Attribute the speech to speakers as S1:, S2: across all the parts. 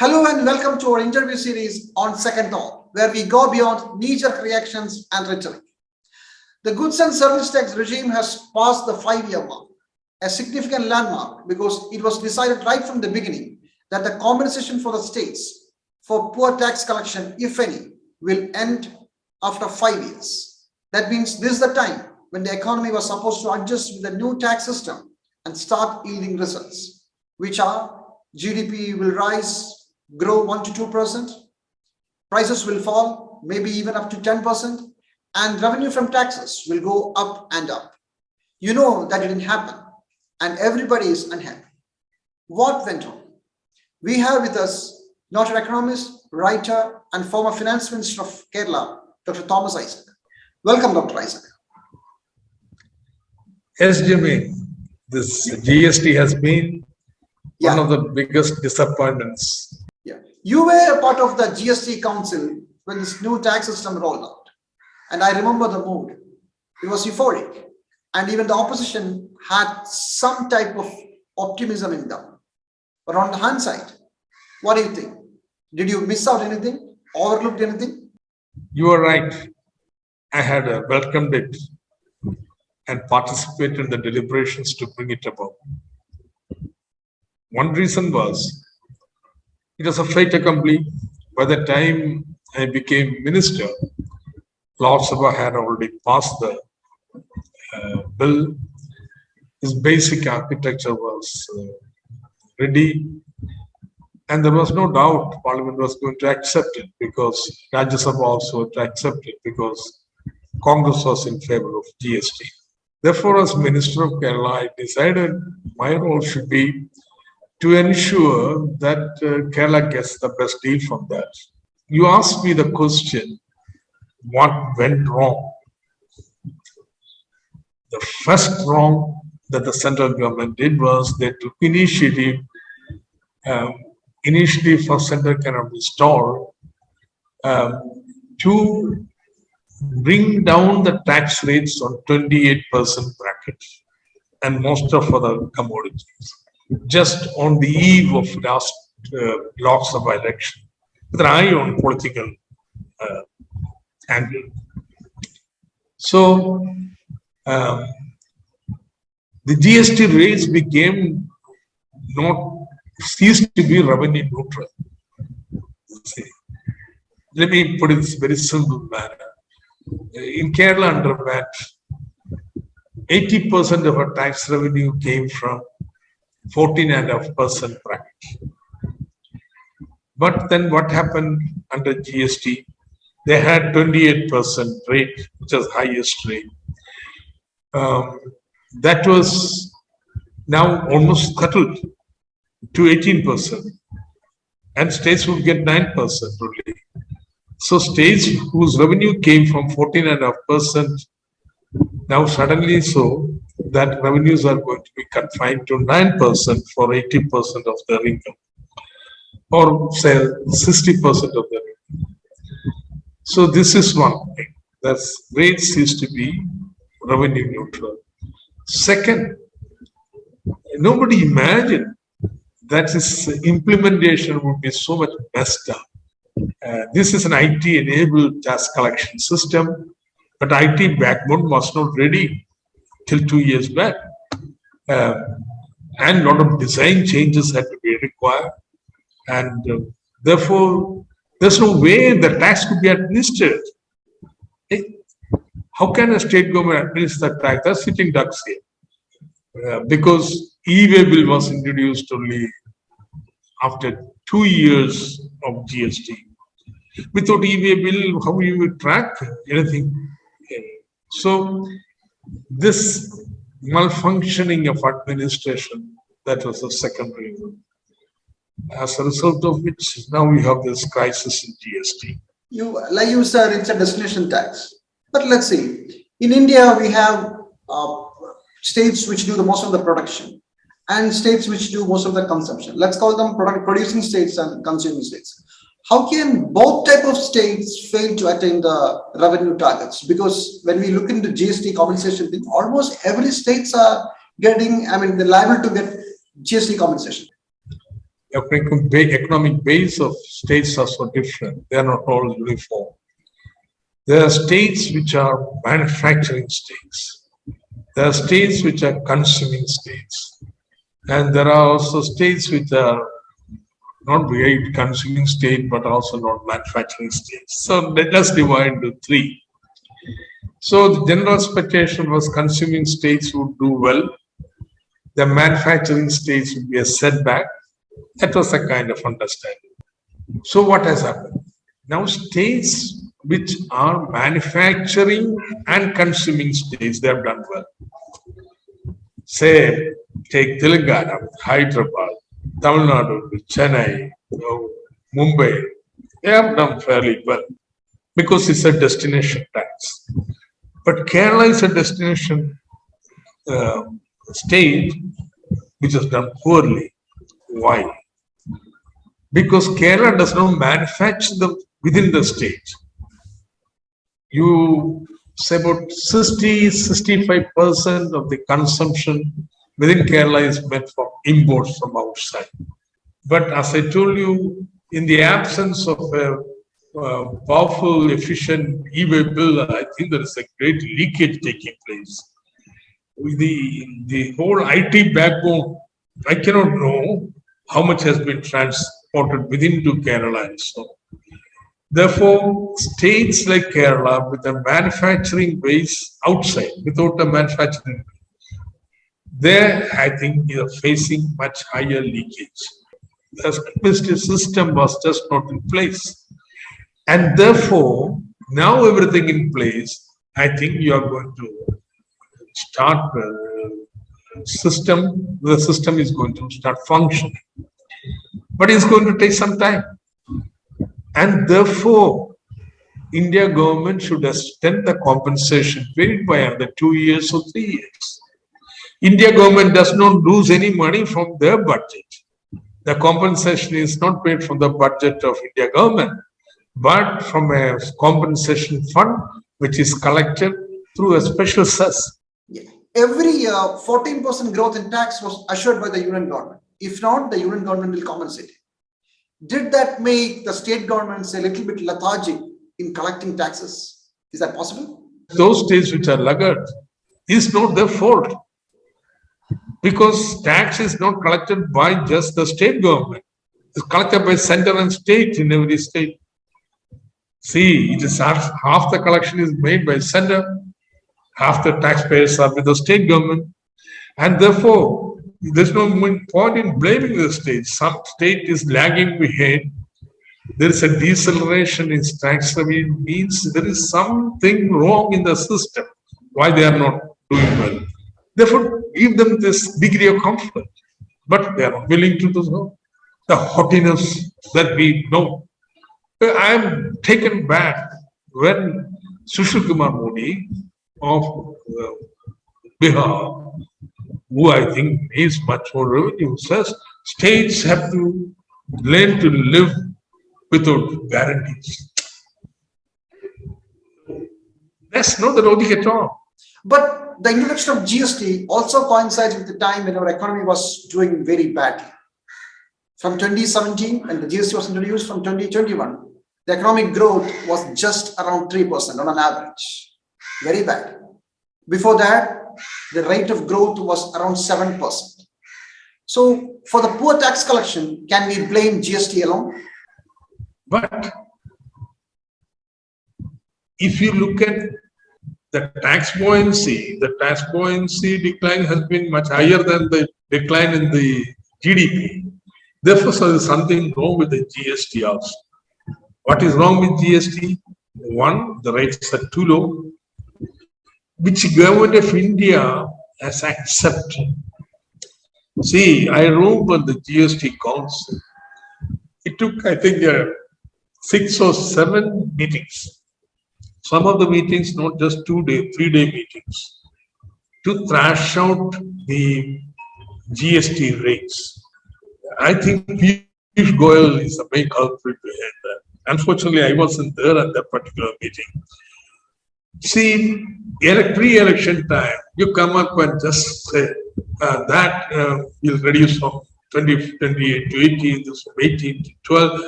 S1: Hello and welcome to our interview series on Second Thought, where we go beyond knee-jerk reactions and rhetoric. The goods and service tax regime has passed the 5-year mark, a significant landmark because it was decided right from the beginning that the compensation for the states for poor tax collection, if any, will end after 5 years. That means this is the time when the economy was supposed to adjust with the new tax system and start yielding results, which are GDP will rise, grow 1 to 2%, prices will fall, maybe even up to 10%, and revenue from taxes will go up and up. You know that it didn't happen, and everybody is unhappy. What went on? We have with us noted economist, writer, and former finance minister of Kerala, Dr. Thomas Isaac. Welcome, Dr. Isaac.
S2: Yes, Jimmy, this GST has been one of the biggest disappointments.
S1: You were a part of the GST council when this new tax system rolled out. And I remember the mood. It was euphoric. And even the opposition had some type of optimism in them. But on the hindsight, what do you think? Did you miss out anything? Overlooked anything?
S2: You are right. I had welcomed it and participated in the deliberations to bring it about. One reason was it was a fait accompli. By the time I became minister, Lord Sabha had already passed the bill. His basic architecture was ready, and there was no doubt Parliament was going to accept it because Rajya Sabha also to accept it because Congress was in favor of GST. Therefore, as Minister of Kerala, I decided my role should be to ensure that Kerala gets the best deal from that. You asked me the question, what went wrong? The first wrong that the central government did was they took initiative for central cannot be stalled to bring down the tax rates on 28% bracket and most of other commodities, just on the eve of last Lok Sabha election, with an eye on political angle. So the GST rates became ceased to be revenue neutral. See, let me put it in a very simple manner. In Kerala under VAT, 80% of our tax revenue came from 14.5% bracket. But then what happened under GST? They had 28% rate, which is highest rate. That was now almost scuttled to 18%. And states would get 9% only. So states whose revenue came from 14.5% now suddenly so that revenues are going to be confined to 9% for 80% of their income, or say 60% of their income. So this is one thing. That's rates used to be revenue neutral. Second, nobody imagined that this implementation would be so much messed up. This is an IT-enabled tax collection system, but IT backbone was not ready till 2 years back. And a lot of design changes had to be required. And therefore, there's no way the tax could be administered. How can a state government administer tax? They're sitting ducks here. Because e-way bill was introduced only after 2 years of GST. Without e-way bill, how you will track anything? So this malfunctioning of administration, that was the second reason. As a result of which, now we have this crisis in GST.
S1: Like you said, it's a destination tax. But let's see, in India, we have states which do the most of the production and states which do most of the consumption. Let's call them producing states and consuming states. How can both type of states fail to attain the revenue targets? Because when we look into GST compensation, almost every states are getting, they're liable to get GST compensation.
S2: economic base of states are so different. They are not all uniform. There are states which are manufacturing states. There are states which are consuming states. And there are also states which are not very consuming state, but also not manufacturing states. So let us divide into three. So the general expectation was consuming states would do well. The manufacturing states would be a setback. That was a kind of understanding. So what has happened? Now states which are manufacturing and consuming states, they have done well. Say, take Telangana, Hyderabad, Tamil Nadu, Chennai, Mumbai, they have done fairly well because it's a destination tax. But Kerala is a destination state which has done poorly. Why? Because Kerala does not manufacture them within the state. You say about 60-65% of the consumption within Kerala is meant for imports from outside. But as I told you, in the absence of a powerful, efficient e-way bill, I think there is a great leakage taking place. The whole IT backbone, I cannot know how much has been transported within to Kerala and so on. Therefore, states like Kerala with a manufacturing base outside, without a manufacturing, there I think they are facing much higher leakage. The administrative system was just not in place. And therefore, now everything in place, I think you are going to start the system is going to start functioning. But it's going to take some time. And therefore, India government should extend the compensation paid by another 2 years or 3 years. India government does not lose any money from their budget. The compensation is not paid from the budget of India government, but from a compensation fund which is collected through a special cess.
S1: Every year, 14% growth in tax was assured by the union government. If not, the union government will compensate. Did that make the state governments a little bit lethargic in collecting taxes? Is that possible?
S2: Those states which are laggard, is not their fault. Because tax is not collected by just the state government. It's collected by center and state in every state. See, it is half the collection is made by center, half the taxpayers are with the state government. And therefore, there's no point in blaming the state. Some state is lagging behind. There is a deceleration in tax levy. It means there is something wrong in the system. Why they are not doing well. Therefore, give them this degree of comfort. But they are not willing to do so. The haughtiness that we know. I am taken back when Sushil Kumar Modi of Bihar, who I think is much more revenue, says states have to learn to live without guarantees. That's not the logic at all.
S1: But the introduction of GST also coincides with the time when our economy was doing very badly. From 2017, when the GST was introduced, from 2021, the economic growth was just around 3% on an average. Very bad. Before that, the rate of growth was around 7%. So, for the poor tax collection, can we blame GST alone?
S2: But if you look at the tax buoyancy decline has been much higher than the decline in the GDP. Therefore, there is something wrong with the GST also. What is wrong with GST? One, the rates are too low, which government of India has accepted. See, I remember the GST council. It took, I think, 6 or 7 meetings. Some of the meetings, not just 2-day, 3-day meetings, to thrash out the GST rates. I think Piyush Goyal is the main culprit behind that. Unfortunately, I wasn't there at that particular meeting. See, pre-election time, you come up and just say that will reduce from 2028 to 18, this from 18 to 12,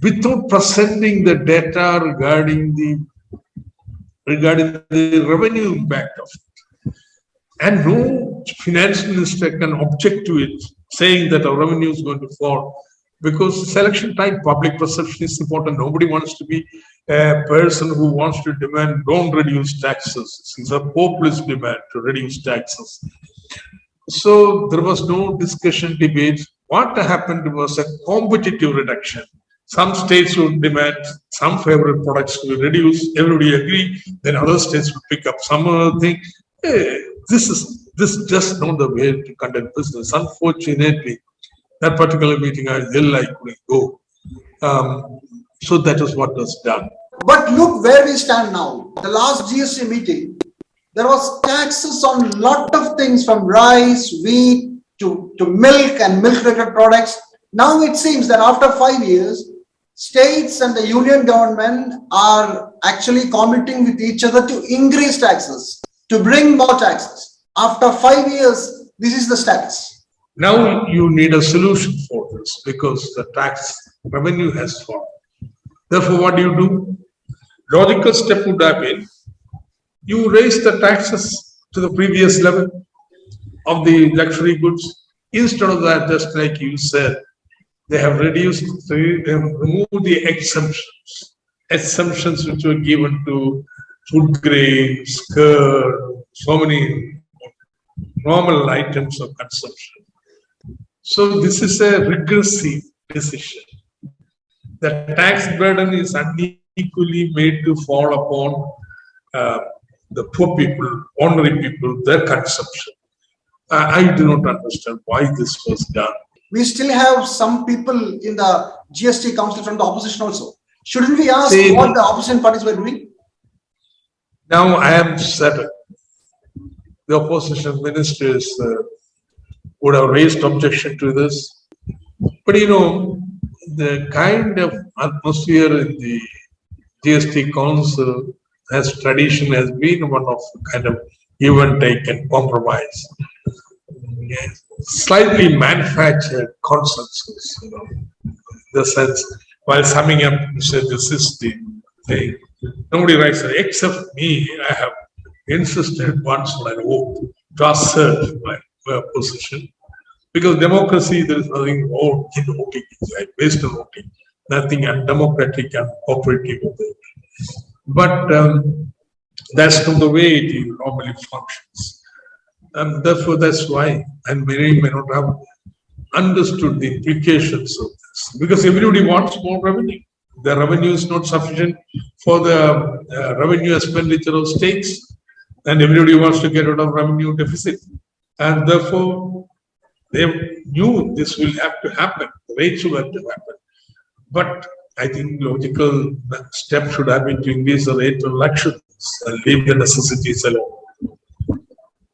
S2: without presenting the data regarding the revenue impact of it. And no finance minister can object to it, saying that our revenue is going to fall. Because selection time, public perception is important. Nobody wants to be a person who wants to demand, don't reduce taxes. It's a populist demand to reduce taxes. So there was no discussion, debate. What happened was a competitive reduction. Some states would demand some favorite products to be reduced. Everybody agree. Then other states would pick up some other thing. Hey, this is just not the way to conduct business. Unfortunately, that particular meeting, I couldn't go. So that is what was done.
S1: But look where we stand now. The last GST meeting, there was taxes on a lot of things from rice, wheat to milk and milk-related products. Now it seems that after 5 years, states and the union government are actually committing with each other to increase taxes, to bring more taxes. After 5 years, this is the status.
S2: Now you need a solution for this because the tax revenue has fallen. Therefore, what do? Logical step would have been you raise the taxes to the previous level of the luxury goods. Instead of that, just like you said, they have removed the exemptions which were given to food grains, curd, so many normal items of consumption. So this is a regressive decision. The tax burden is unequally made to fall upon the poor people, ordinary people, their consumption. I do not understand why this was done.
S1: We still have some people in the GST council from the opposition also. Shouldn't we ask what the opposition parties were doing?
S2: Now I am certain the opposition ministers would have raised objection to this. But the kind of atmosphere in the GST council as tradition has been one of kind of give and take and compromise. Slightly manufactured consensus, in the sense, while summing up, you said this is the thing. Nobody writes it except me. I have insisted once on an oath to assert my position. Because democracy, there is nothing wrong in voting, it's like based on voting, nothing undemocratic and cooperative about it. But that's not the way it normally functions. And therefore, that's why, and many may not have understood the implications of this. Because everybody wants more revenue. The revenue is not sufficient for the revenue expenditure of states, and everybody wants to get rid of revenue deficit. And therefore, they knew this will have to happen, the rates will have to happen. But I think logical step should have been to increase the rate of luxuries and leave the necessities alone.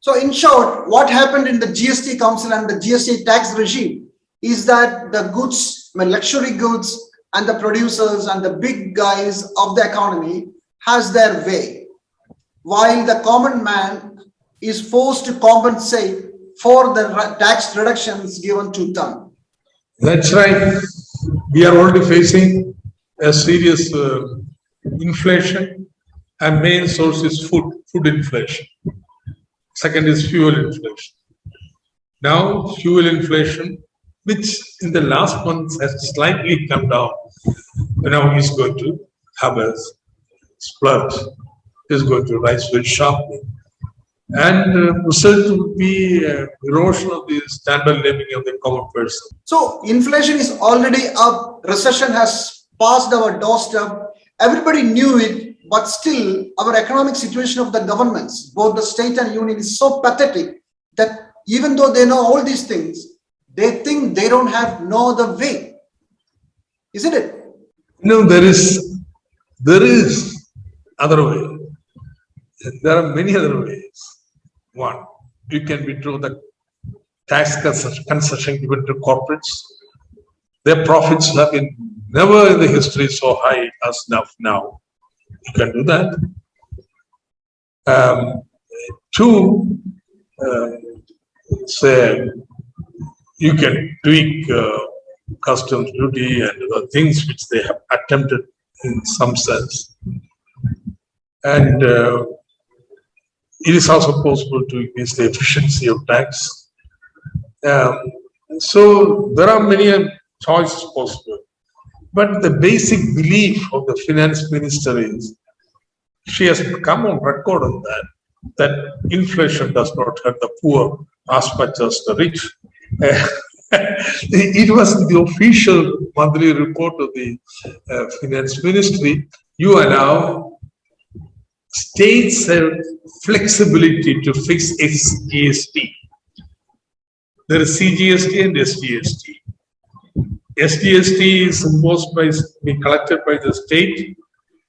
S1: So in short, what happened in the GST council and the GST tax regime is that the goods, luxury goods and the producers and the big guys of the economy has their way, while the common man is forced to compensate for the tax reductions given to them.
S2: That's right. We are already facing a serious inflation, and main source is food inflation. Second is fuel inflation. Now, fuel inflation, which in the last month has slightly come down, now is going to have a splurge, is going to rise very sharply. And result will be erosion of the standard living of the common person.
S1: So inflation is already up, recession has passed our doorstep, everybody knew it, but still our economic situation of the governments, both the state and union, is so pathetic that even though they know all these things, they think they don't have no other way. Isn't it?
S2: No, there is other way. There are many other ways. One, you can withdraw the tax concession given to corporates. Their profits have been never in the history so high as now. You can do that. Two, say you can tweak customs duty and the things which they have attempted in some sense. And it is also possible to increase the efficiency of tax. So there are many choices possible. But the basic belief of the finance minister is, she has come on record on that inflation does not hurt the poor as much as the rich. It was the official monthly report of the finance ministry. You allow states have flexibility to fix its GST. There is CGST and SGST. SGST is imposed by, collected by the state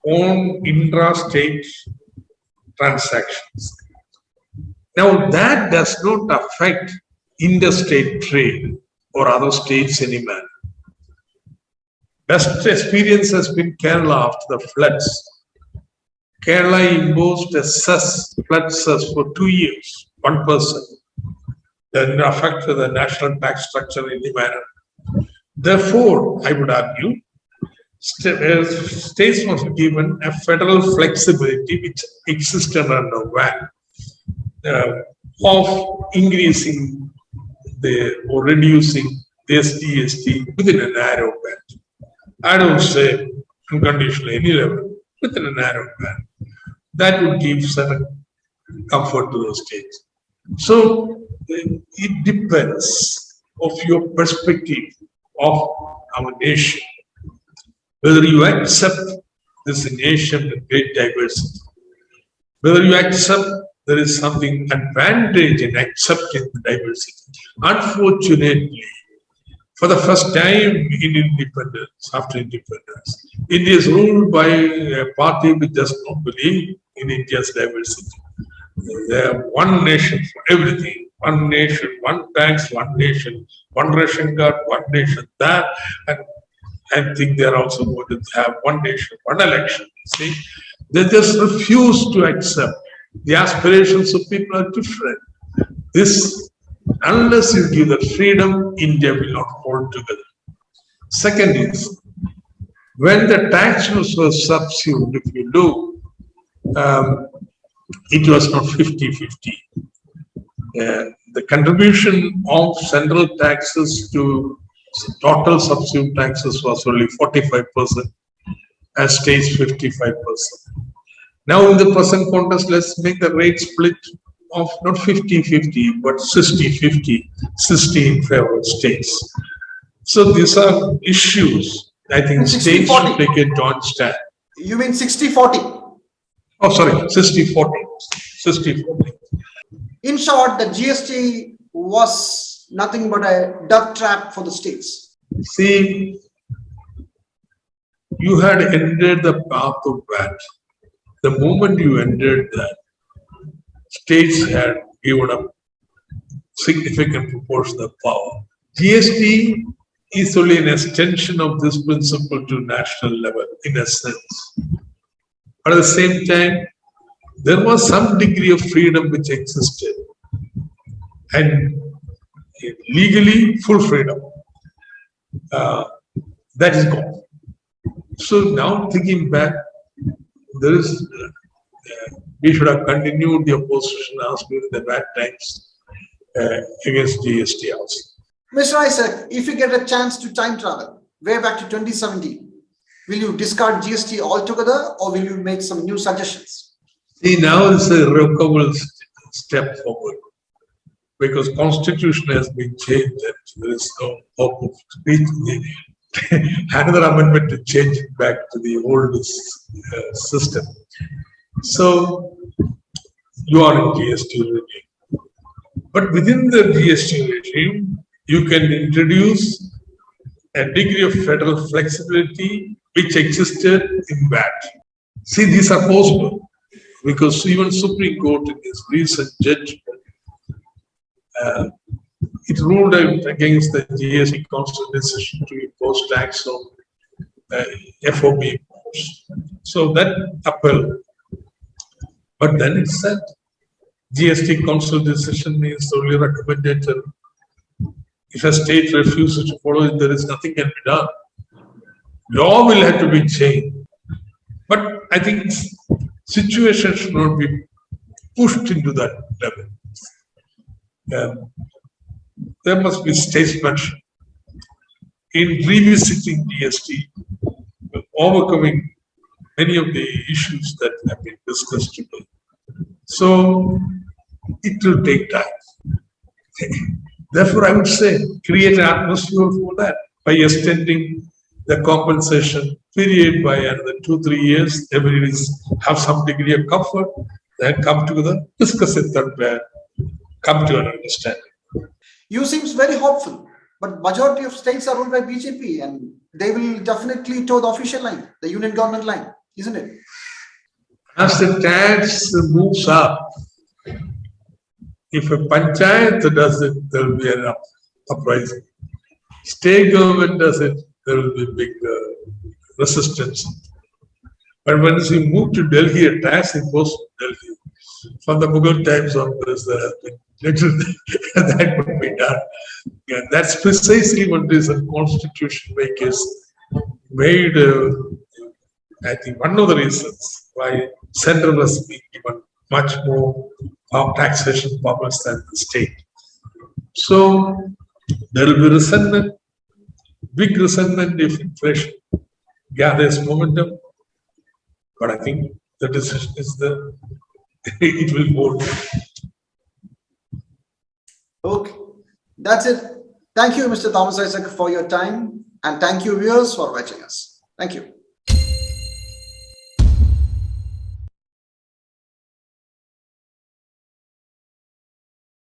S2: on intra-state transactions. Now that does not affect interstate trade or other states any manner. Best experience has been Kerala after the floods. Kerala imposed a flood cess for 2 years, 1%. Then affected the national tax structure in any manner. Therefore, I would argue, states must be given a federal flexibility which existed under VAT of increasing or reducing the SGST within a narrow band. I don't say unconditionally any level, within a narrow band. That would give certain comfort to the states. So it depends of your perspective of our nation, whether you accept this nation with great diversity, whether you accept there is something advantage in accepting the diversity. Unfortunately, for the first time in independence, after independence, India is ruled by a party which does not believe in India's diversity. They have one nation for everything, one nation, one tax, one nation, one ration card, one nation, that, and I think they are also going to have one nation, one election. See, they just refuse to accept. The aspirations of people are different. This, unless you give the freedom, India will not hold together. Second is, when the tax was subsumed, if you do, it was not 50-50. The contribution of central taxes to total subsumed taxes was only 45%, and states 55%. Now in the present context, let's make the rate split of not 50-50, but 60-50, 60 in favor of states. So these are issues. I think states should take a joint stand.
S1: You mean 60-40?
S2: Oh, sorry, 60-40. 60-40.
S1: In short, the GST was nothing but a death trap for the states.
S2: See, you had entered the path of VAT. The moment you entered that, states had given up significant proportion of power. GST is only an extension of this principle to national level, in a sense. But at the same time, there was some degree of freedom which existed, and legally full freedom. That is gone. So now thinking back, there is we should have continued the opposition as during the bad times against GST also.
S1: Mr. Isaac, if you get a chance to time travel way back to 2017, will you discard GST altogether or will you make some new suggestions?
S2: See, now it's a irrevocable step forward because constitution has been changed and there is no hope of another amendment to change it back to the old system. So you are in GST regime. But within the GST regime, you can introduce a degree of federal flexibility which existed in VAT. See, these are possible because even Supreme Court in its recent judgment, it ruled out against the GST Council decision to impose tax on FOB imports. So that upheld. But then it said GST Council decision is only recommended. If a state refuses to follow it, there is nothing can be done. Law will have to be changed. But I think situation should not be pushed into that level. There must be statesmanship in revisiting GST, overcoming many of the issues that have been discussed today. So it will take time. Therefore, I would say create an atmosphere for that by extending the compensation period by another 2-3 years. Everybody have some degree of comfort, then come together, discuss it, and come to an understanding.
S1: You seems very hopeful, but majority of states are ruled by BJP and they will definitely toe the official line, the union government line, isn't it?
S2: As the tax moves up, if a panchayat does it, there will be an uprising. State government does it, there will be big resistance. But once you move to Delhi, a tax imposed in Delhi, from the Mughal times onwards, there has been little that could be done. And that's precisely what this constitution makers made. I think one of the reasons why central has been given much more taxation powers than the state. So there will be resentment, big resentment if inflation gathers momentum. But I think the decision is it will vote.
S1: Okay, that's it. Thank you, Mr. Thomas Isaac, for your time, and thank you, viewers, for watching us. Thank you.